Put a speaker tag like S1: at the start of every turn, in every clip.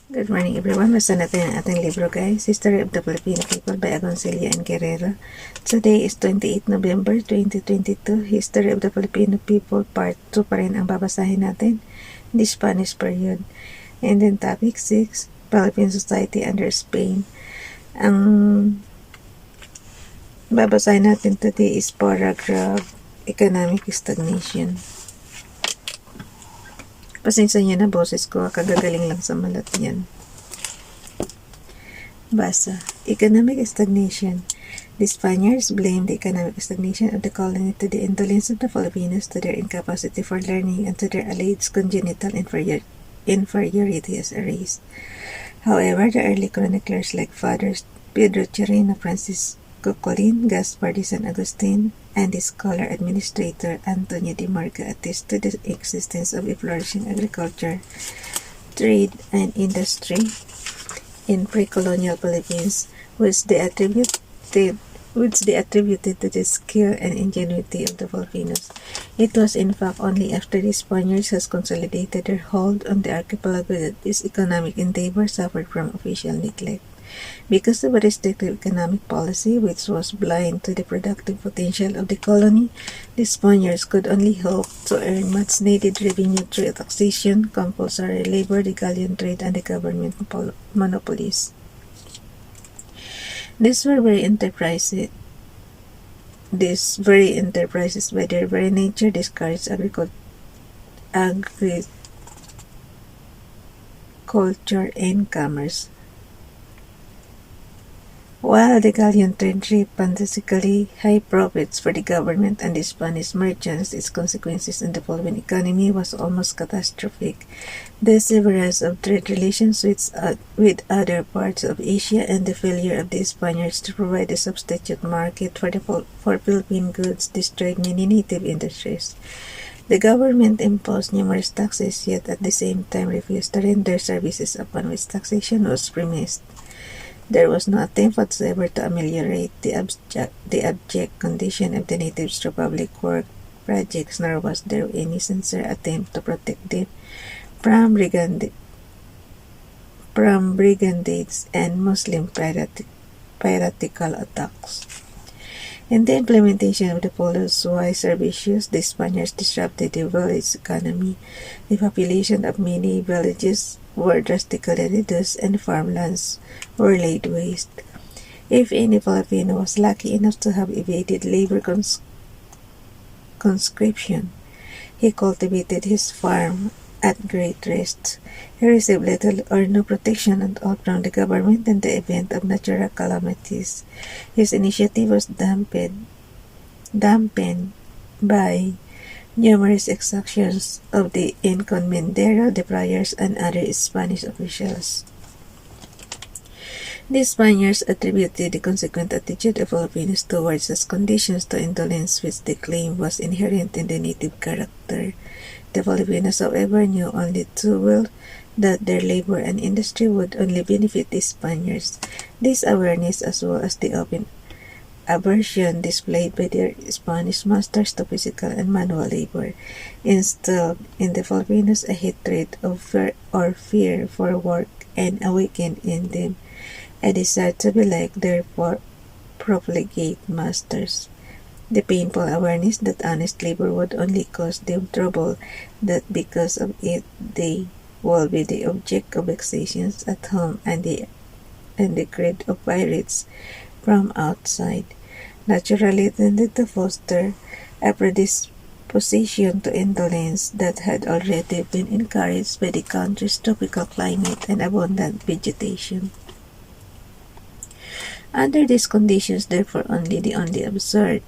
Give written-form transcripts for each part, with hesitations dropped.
S1: Good morning everyone. Basa natin ang ating libro guys. History of the Filipino People by Agoncillo and Guerrero. Today is 28 November 2022. History of the Filipino People Part 2 pa rin ang babasahin natin. The Spanish period. And then topic 6, Philippine Society under Spain. Ang babasahin natin today is paragraph Economic Stagnation. Pasensya niyo na boses ko, kagagaling lang sa malat niyan. Basa. Economic stagnation. The Spaniards blamed the economic stagnation of the colony to the indolence of the Filipinos, to their incapacity for learning, and to their alleged congenital inferiority as a race. However, the early chroniclers like Fathers Pedro Chirino, Francisco Colin, Gaspar de San Agustin, and the scholar administrator Antonio de Marca attest to the existence of a flourishing agriculture, trade, and industry in pre-colonial Philippines, which they attributed to the skill and ingenuity of the Filipinos. It was in fact only after the Spaniards has consolidated their hold on the archipelago that this economic endeavor suffered from official neglect. Because of a restrictive economic policy which was blind to the productive potential of the colony, the Spaniards could only hope to earn much-needed revenue through taxation, compulsory labor, the galleon trade, and the government monopolies. These very enterprises by their very nature discouraged agriculture and commerce. While the galleon trade reaped fantastically high profits for the government and the Spanish merchants, its consequences on the Philippine economy was almost catastrophic. The severance of trade relations with other parts of Asia and the failure of the Spaniards to provide a substitute market for Philippine goods destroyed many native industries. The government imposed numerous taxes, yet at the same time refused to render services upon which taxation was premised. There was no attempt whatsoever to ameliorate the abject condition of the natives through public work projects, nor was there any sincere attempt to protect them from brigandades and Muslim piratical attacks. In the implementation of the policy services, the Spaniards disrupted the village economy. The population of many villages were drastically reduced and farmlands were laid waste. If any Filipino was lucky enough to have evaded labor conscription, he cultivated his farm at great risk. He received little or no protection at all from the government in the event of natural calamities. His initiative was dampened by numerous exactions of the encomendero, the priors, and other Spanish officials. The Spaniards attributed the consequent attitude of Filipinos towards such conditions to indolence, which they claimed was inherent in the native character. The Filipinos, however, knew only too well that their labor and industry would only benefit the Spaniards. This awareness, as well as the open aversion displayed by their Spanish masters to physical and manual labor, instilled in the Filipinos a hatred of fear for work, and awakened in them a desire to be like their profligate masters. The painful awareness that honest labor would only cause them trouble, that because of it they will be the object of vexations at home and the greed of pirates from outside, naturally tended to foster a predisposition to indolence that had already been encouraged by the country's tropical climate and abundant vegetation. Under these conditions, therefore, only the absurd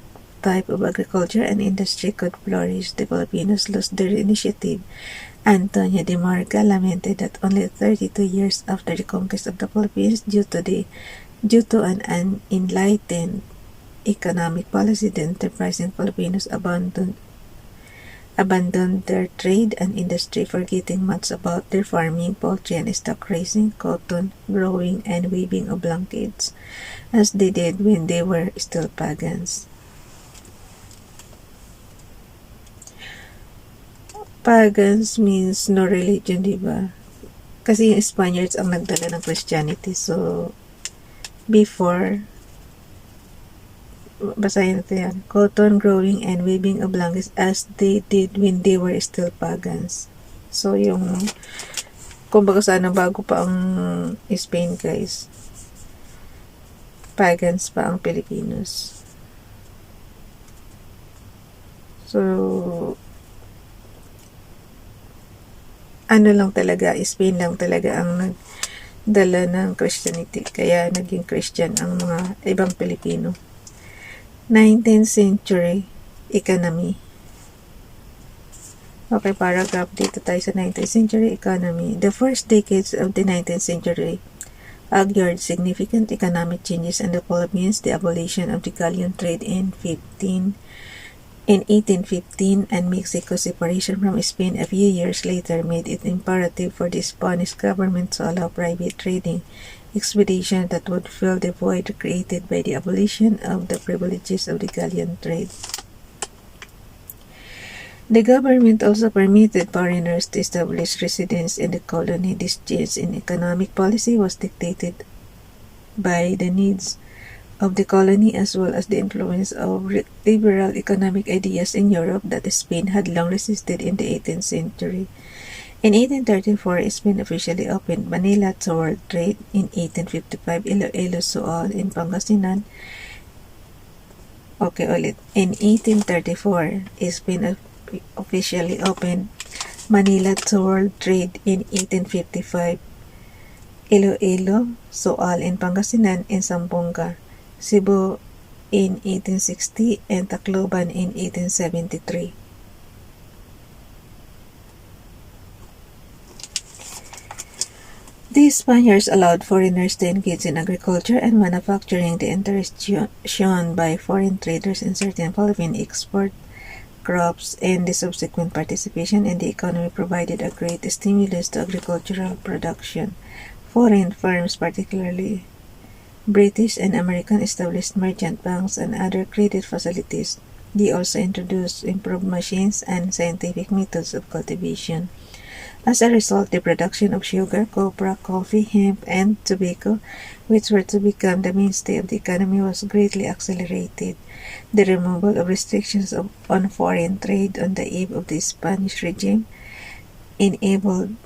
S1: type of agriculture and industry could flourish. The Filipinos lost their initiative. Antonio de Marca lamented that only 32 years after the conquest of the Philippines, due to an unenlightened economic policy, the enterprising Filipinos abandoned their trade and industry, forgetting much about their farming, poultry and stock raising, cotton growing, and weaving of blankets, as they did when they were still pagans. Pagans means no religion, diba? Kasi yung Spaniards ang nagdala ng Christianity. So, before, basahin natin yan, cotton growing and weaving of blankets as they did when they were still pagans. So, yung, kumbaga sana bago pa ang Spain, guys, pagans pa ang Filipinos. So, ano lang talaga, Spain lang talaga ang nagdala ng Christianity. Kaya naging Christian ang mga ibang Pilipino. 19th century economy. Okay, paragraph dito tayo sa 19th century economy. The first decades of the 19th century augured significant economic changes in the Philippines. The abolition of the galleon trade in 1815 and Mexico's separation from Spain a few years later made it imperative for the Spanish government to allow private trading expeditions that would fill the void created by the abolition of the privileges of the galleon trade. The government also permitted foreigners to establish residence in the colony. This change in economic policy was dictated by the needs of the colony as well as the influence of liberal economic ideas in Europe that Spain had long resisted in the 18th century. In 1834, Spain officially opened Manila to world trade. In 1855, Iloilo, Sual, in Pangasinan. In 1834, Spain officially opened Manila to world trade. In 1855, Iloilo, Sual, in Pangasinan, in Zamboanga, Cebu in 1860, and Tacloban in 1873. The Spaniards allowed foreigners to engage in agriculture and manufacturing. The interest shown by foreign traders in certain Philippine export crops and the subsequent participation in the economy provided a great stimulus to agricultural production. Foreign firms, particularly British and American, established merchant banks and other credit facilities. They also introduced improved machines and scientific methods of cultivation. As a result, the production of sugar, copra, coffee, hemp, and tobacco, which were to become the mainstay of the economy, was greatly accelerated. The removal of restrictions on foreign trade on the eve of the Spanish regime enabled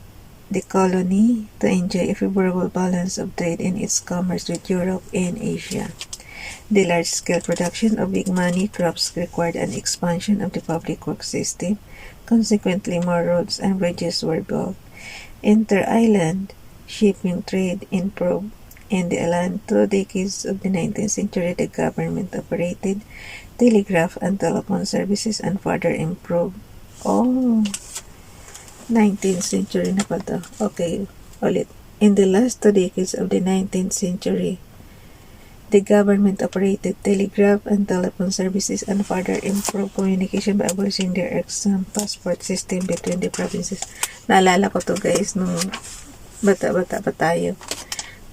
S1: the colony to enjoy a favorable balance of trade in its commerce with Europe and Asia. The large-scale production of big money crops required an expansion of the public works system. Consequently, more roads and bridges were built. Inter-island shipping trade improved. In the 2 decades of the 19th century, the government operated telegraph and telephone services and further improved. 19th century na pa to. Okay, ulit. In the last 2 decades of the 19th century, the government operated telegraph and telephone services and further improved communication by abolishing their exam passport system between the provinces. Naalala ko to, guys, nung bata-bata pa tayo.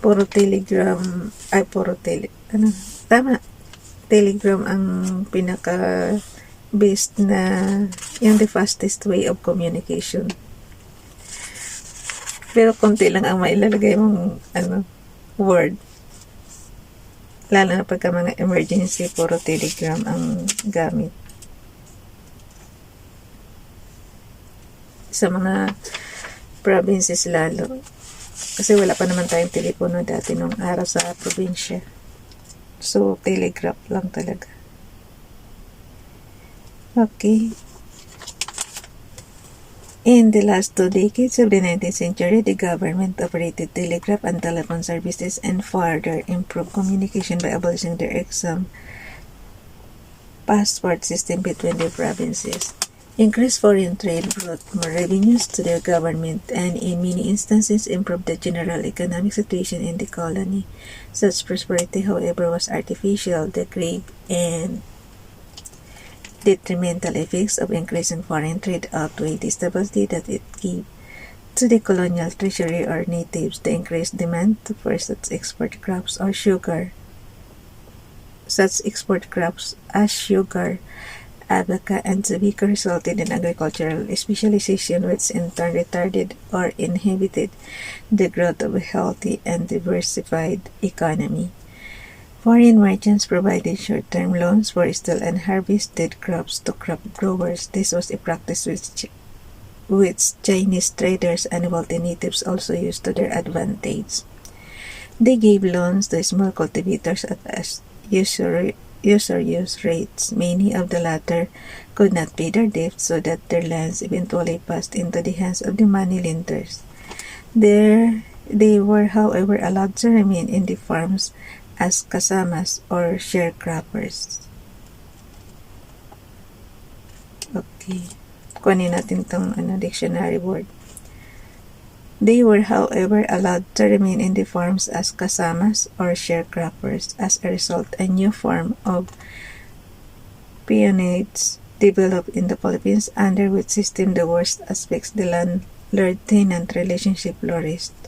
S1: Puro telegram ang pinaka-best na, yung the fastest way of communication. Pero konti lang ang mailalagay mong word. Lalo na pagka mga emergency, puro telegram ang gamit. Sa mga provinces lalo. Kasi wala pa naman tayong telepono dati nung araw sa probinsya. So, telegraph lang talaga. Okay. In the last 2 decades of the 19th century, the government operated telegraph and telephone services and further improved communication by abolishing their exam passport system between the provinces. Increased foreign trade brought more revenues to their government and in many instances improved the general economic situation in the colony. Such prosperity, however, was artificial. The grave and detrimental effects of increasing foreign trade outweighed the stability that it gave to the colonial treasury or natives. The increased demand for such export crops as sugar, Abaca and Tobacco resulted in agricultural specialization, which in turn retarded or inhibited the growth of a healthy and diversified economy. Foreign merchants provided short-term loans for still unharvested crops to crop growers. This was a practice which Chinese traders and wealthy natives also used to their advantage. They gave loans to small cultivators at usurious rates. Many of the latter could not pay their debts, so that their lands eventually passed into the hands of the moneylenders. They were, however, allowed to remain in the farms as kasamas or sharecroppers. Okay. Kunin natin tong dictionary word. They were, however, allowed to remain in the farms as kasamas or sharecroppers. As a result, a new form of peonage developed in the Philippines, under which system the worst aspects the landlord-tenant relationship flourished.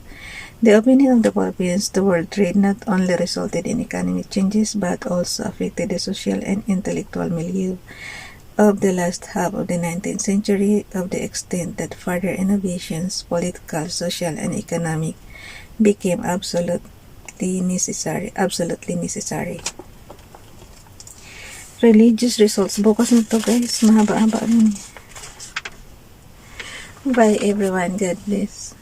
S1: The opening of the Philippines to world trade not only resulted in economic changes but also affected the social and intellectual milieu of the last half of the 19th century, of the extent that further innovations, political, social, and economic, became absolutely necessary. Religious results. Bukas na to, guys. Mahaba-haba. Bye everyone. God bless.